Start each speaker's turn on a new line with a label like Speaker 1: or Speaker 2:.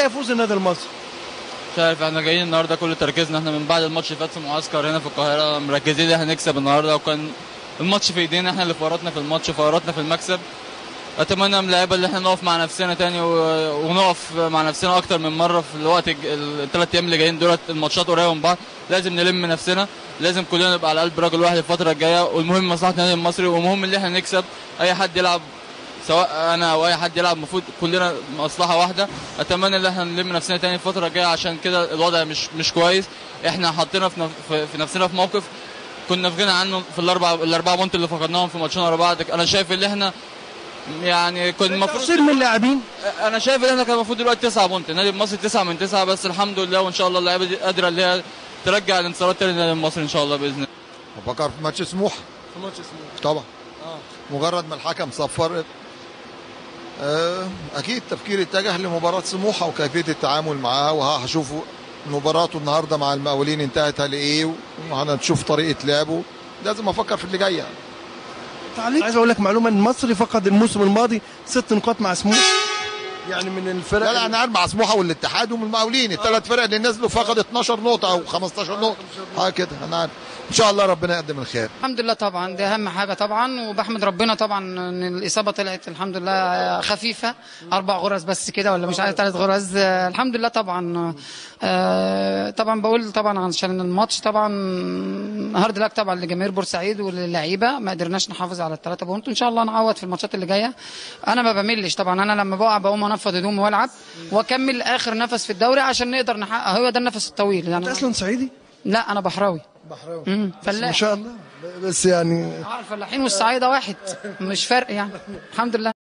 Speaker 1: امتى يفوز النادي المصري؟
Speaker 2: مش عارف، احنا جايين النهارده كل تركيزنا، احنا من بعد الماتش اللي فات في معسكر هنا في القاهره مركزين ان احنا هنكسب النهارده، وكان الماتش في ايدينا، احنا اللي فرطنا في الماتش وفرطنا في المكسب. اتمنى من اللعيبه اللي احنا نقف مع نفسنا تاني ونقف مع نفسنا اكتر من مره في الوقت الثلاث ايام اللي جايين دولت. الماتشات قريبه من بعض، لازم نلم نفسنا، لازم كلنا نبقى على قلب راجل واحد الفتره الجايه، والمهم مصلحه النادي المصري، والمهم ان احنا نكسب. اي حد يلعب، سواء انا او اي حد يلعب، المفروض كلنا مصلحه واحده. اتمنى ان احنا نلم نفسنا تاني الفتره الجايه، عشان كده الوضع مش كويس. احنا حطينا في نفسنا في موقف كنا في غنى عنه في الاربعه بونت اللي فقدناهم في ماتشين ورا بعض. انا شايف ان احنا يعني كنا المفروض
Speaker 1: تقصير من اللاعبين.
Speaker 2: انا شايف ان احنا كان المفروض دلوقتي 9 بونت، النادي المصري 9 من 9، بس الحمد لله، وان شاء الله اللعيبه دي قادره اللي هي ترجع الانتصارات تاني للنادي المصري ان شاء الله باذن الله.
Speaker 3: بفكر في ماتش سموحه.
Speaker 1: في ماتش سموحه
Speaker 3: طبعا. مجرد ما الحكم صفر اكيد تفكيري اتجه لمباراه سموحه وكيفيه التعامل معاها، وهشوف مباراته النهارده مع المقاولين انتهت لايه، وهنشوف طريقه لعبه. لازم افكر في اللي جاي يعني.
Speaker 1: عايز اقول لك معلومه، ان المصري فقد الموسم الماضي 6 نقاط مع سموحه، يعني من الفرق.
Speaker 3: لا انا عارف مع سموحه والاتحاد ومن المقاولين الثلاث فرق اللي نزلوا فقد 12 نقطه او 15 نقطه حاجه كده. انا عارف ان شاء الله ربنا يقدم الخير.
Speaker 4: الحمد لله طبعا، دي اهم حاجه طبعا، وبحمد ربنا طبعا ان الاصابه طلعت الحمد لله خفيفه، 4 غرز بس كده، ولا مش عارف 3 غرز. الحمد لله طبعا. طبعا بقول طبعا عشان الماتش طبعا هارد لك طبعا لجماهير بورسعيد وللعيبه، ما قدرناش نحافظ على ال3 بونت، ان شاء الله نعوض في الماتشات اللي جايه. انا ما بملش طبعا، انا لما بقع بقوم انفض هدومي والعب واكمل اخر نفس في الدوري عشان نقدر نحقق، هو ده النفس الطويل يعني.
Speaker 1: انت اصلا صعيدي؟
Speaker 4: لا انا بحراوي.
Speaker 1: فلاح ما شاء الله، بس يعني
Speaker 4: الفلاحين والصعايده واحد، مش فرق يعني. الحمد لله.